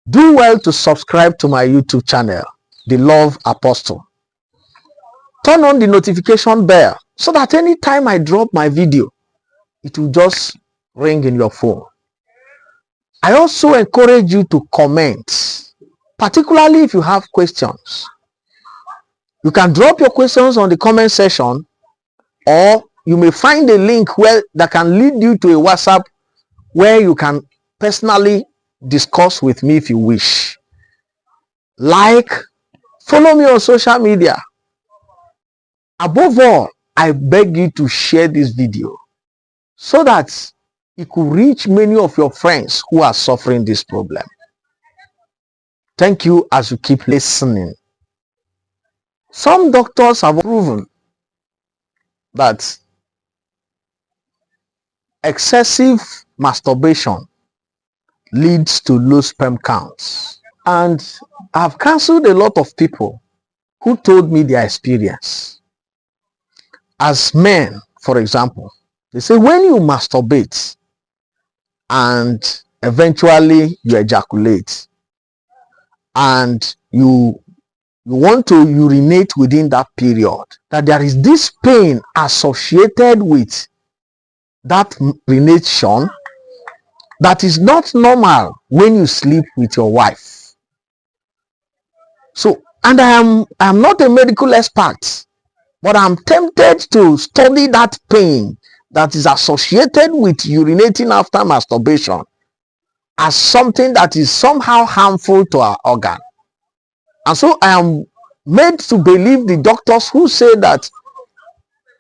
Do well to subscribe to my YouTube channel, The Love Apostle. Turn on the notification bell so that anytime I drop my video, it will just ring in your phone. I also encourage you to comment, particularly if you have questions. You can drop your questions on the comment section, or you may find a link that can lead you to a WhatsApp where you can personally discuss with me if you wish. Follow me on social media. Above all, I beg you to share this video so that it could reach many of your friends who are suffering this problem. Thank you as you keep listening. Some doctors have proven that excessive masturbation leads to low sperm counts. And I've counseled a lot of people who told me their experience. As men, for example, they say when you masturbate and eventually you ejaculate and you want to urinate within that period, that there is this pain associated with that urination that is not normal when you sleep with your wife. So, and I am not a medical expert, but I'm tempted to study that pain that is associated with urinating after masturbation as something that is somehow harmful to our organ. And so I am made to believe the doctors who say that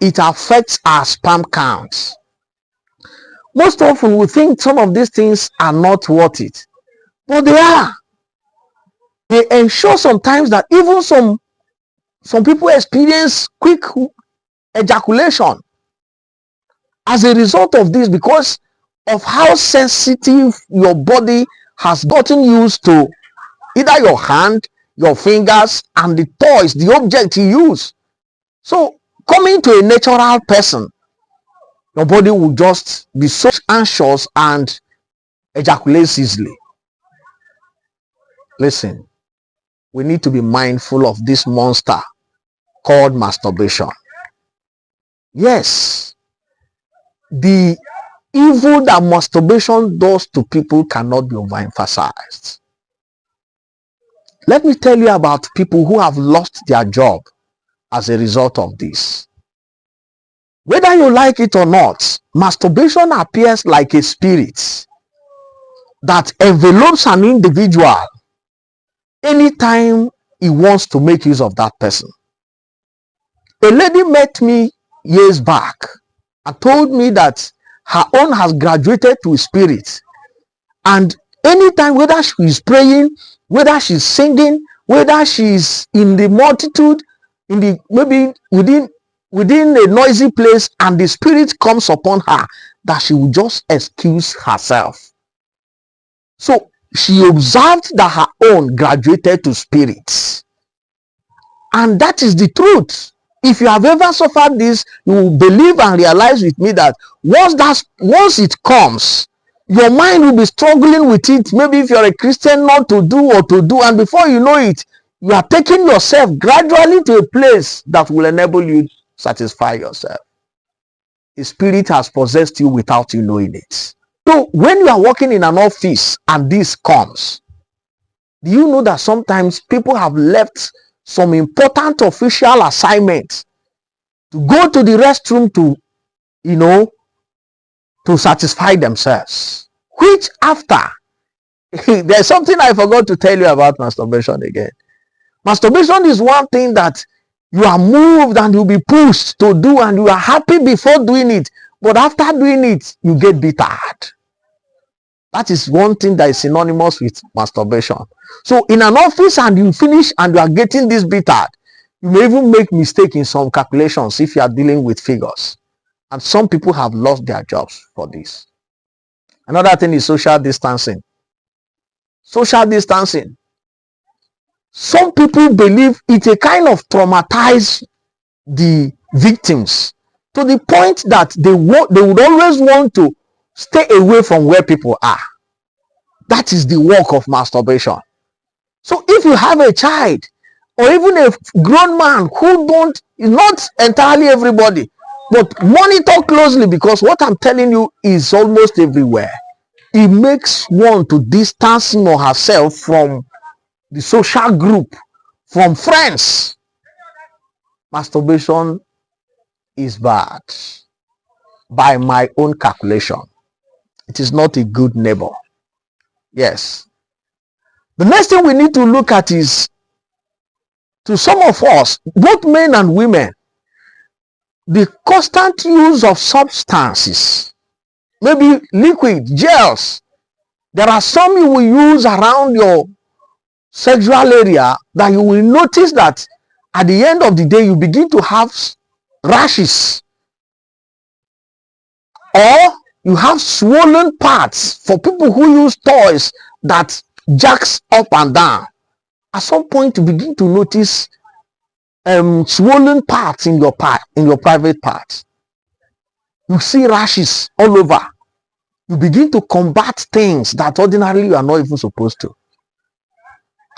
it affects our sperm counts. Most often we think some of these things are not worth it, but they are. They ensure sometimes that even some people experience quick ejaculation as a result of this, because of how sensitive your body has gotten used to either your hand, your fingers, and the toys, the object you use. So coming to a natural person, your body will just be so anxious and ejaculate easily. Listen, we need to be mindful of this monster called masturbation. Yes, the evil that masturbation does to people cannot be overemphasized. Let me tell you about people who have lost their job as a result of this. Whether you like it or not, masturbation appears like a spirit that envelopes an individual anytime he wants to make use of that person. A lady met me years back and told me that her own has graduated to a spirit, and anytime, whether she is praying, whether she's singing, whether she's in the multitude, maybe within a noisy place, and the spirit comes upon her, that she will just excuse herself. So she observed that her own graduated to spirits, and that is the truth. If you have ever suffered this, you will believe and realize with me that once it comes, your mind will be struggling with it. Maybe if you're a Christian, not to do or to do, and before you know it, you are taking yourself gradually to a place that will enable you to satisfy yourself. The spirit has possessed you without you knowing it. So when you are working in an office and this comes, do you know that sometimes people have left some important official assignments to go to the restroom to satisfy themselves? Which after, there's something I forgot to tell you about masturbation again. Masturbation is one thing that you are moved and you'll be pushed to do, and you are happy before doing it, but after doing it, you get bitter. That is one thing that is synonymous with masturbation. So in an office and you finish and you are getting this bitter, you may even make mistake in some calculations if you are dealing with figures. And some people have lost their jobs for this. Another thing is social distancing. Social distancing. Some people believe it a kind of traumatize the victims to the point that they would always want to stay away from where people are. That is the work of masturbation. So if you have a child or even a grown man who don't, not entirely everybody, but monitor closely, because what I'm telling you is almost everywhere. It makes one to distance him or herself from the social group, from friends. Masturbation is bad by my own calculation. It is not a good neighbor. Yes. The next thing we need to look at is, to some of us, both men and women, the constant use of substances, maybe liquid, gels. There are some you will use around your sexual area that you will notice that at the end of the day you begin to have rashes, or you have swollen parts. For people who use toys that jacks up and down, at some point you begin to notice swollen parts in your private parts. You see rashes all over. You begin to combat things that ordinarily you are not even supposed to.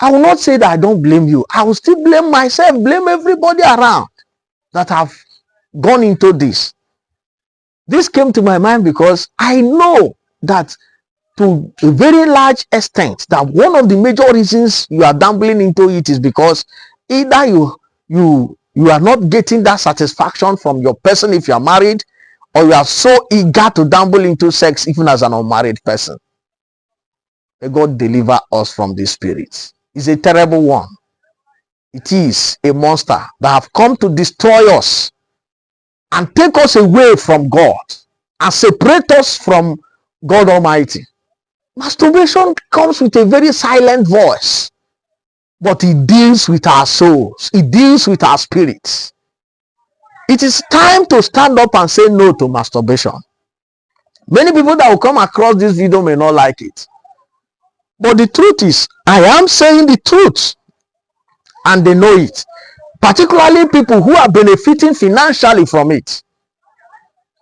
I will not say that I don't blame you. I will still blame myself, blame everybody around that have gone into this. This came to my mind because I know that to a very large extent that one of the major reasons you are dabbling into it is because either you are not getting that satisfaction from your person if you are married, or you are so eager to dabble into sex even as an unmarried person. May God deliver us from this spirit. It's a terrible one. It is a monster that have come to destroy us and take us away from God and separate us from God Almighty. Masturbation comes with a very silent voice, but it deals with our souls. It deals with our spirits. It is time to stand up and say no to masturbation. Many people that will come across this video may not like it, but the truth is, I am saying the truth, and they know it. Particularly people who are benefiting financially from it.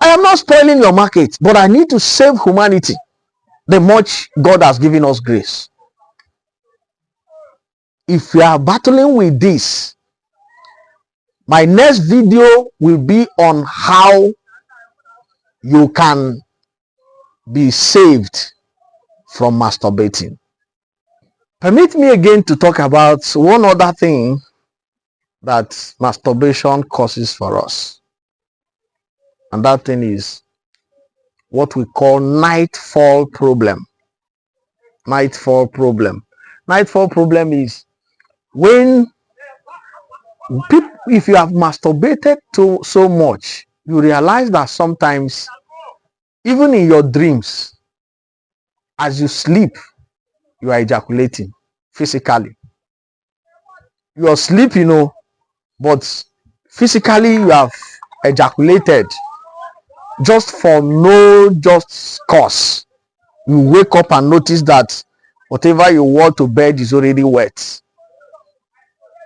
I am not spoiling your market, but I need to save humanity the much God has given us grace. If you are battling with this, my next video will be on how you can be saved from masturbating. Permit me again to talk about one other thing that masturbation causes for us. And that thing is what we call nightfall problem. Nightfall problem. Nightfall problem is when people, if you have masturbated to so much, you realize that sometimes, even in your dreams, as you sleep, you are ejaculating physically. You are sleeping, but physically you have ejaculated just for no just cause. You wake up and notice that whatever you wore to bed is already wet,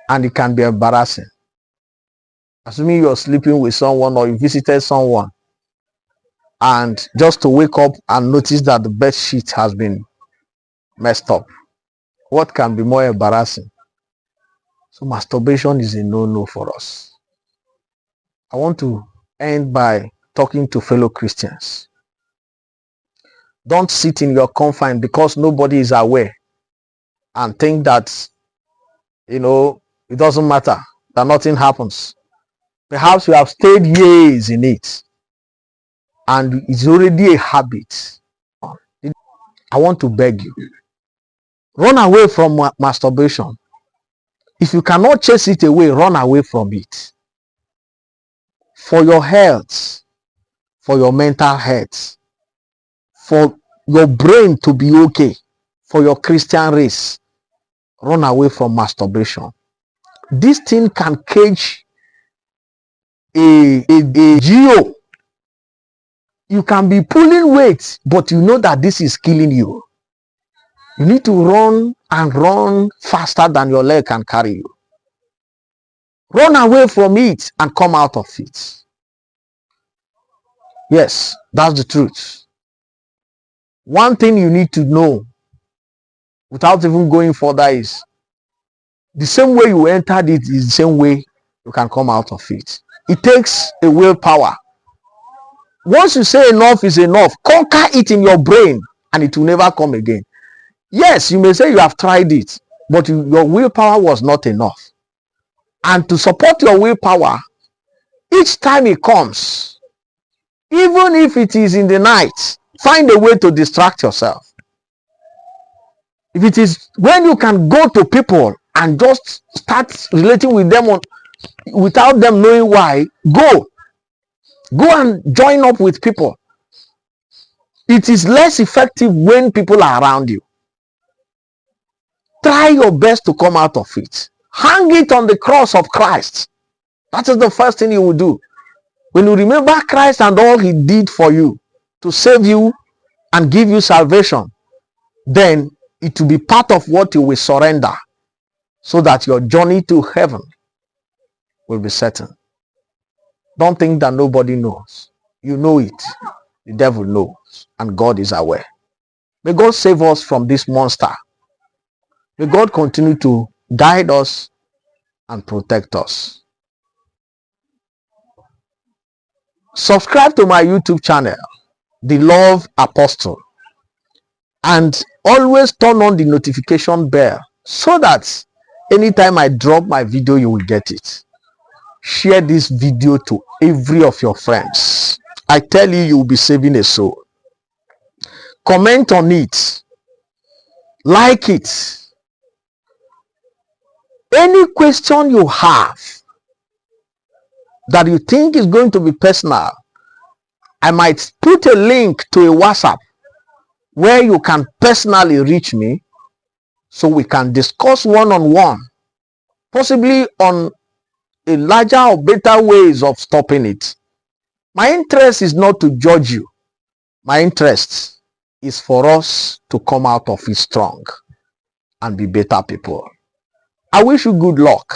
and it can be embarrassing. Assuming you're sleeping with someone or you visited someone, and just to wake up and notice that the bed sheet has been messed up. What can be more embarrassing? So masturbation is a no-no for us. I want to end by talking to fellow Christians. Don't sit in your confine because nobody is aware and think that, it doesn't matter, that nothing happens. Perhaps you have stayed years in it and it's already a habit. I want to beg you, run away from masturbation. If you cannot chase it away, run away from it. For your health, for your mental health, for your brain to be okay, for your Christian race, run away from masturbation. This thing can cage a geo. You can be pulling weight, but you know that this is killing you. You need to run and run faster than your leg can carry you. Run away from it and come out of it. Yes, that's the truth. One thing you need to know without even going further is the same way you entered it is the same way you can come out of it. It takes a willpower. Once you say enough is enough, conquer it in your brain and it will never come again. Yes, you may say you have tried it, but your willpower was not enough. And to support your willpower, each time it comes, even if it is in the night, find a way to distract yourself. If it is when you can go to people and just start relating with them without them knowing why, go and join up with people. It is less effective when people are around you. Try your best to come out of it. Hang it on the cross of Christ. That is the first thing you will do. When you remember Christ and all he did for you to save you and give you salvation, then it will be part of what you will surrender, so that your journey to heaven will be certain. Don't think that nobody knows. You know it. The devil knows, and God is aware. May God save us from this monster. May God continue to guide us and protect us. Subscribe to my YouTube channel, The Love Apostle, and always turn on the notification bell so that anytime I drop my video, you will get it. Share this video to every of your friends. I tell you, you will be saving a soul. Comment on it. Like it. Any question you have that you think is going to be personal, I might put a link to a WhatsApp where you can personally reach me, so we can discuss one-on-one, possibly on a larger or better ways of stopping it. My interest is not to judge you. My interest is for us to come out of it strong and be better people. I wish you good luck.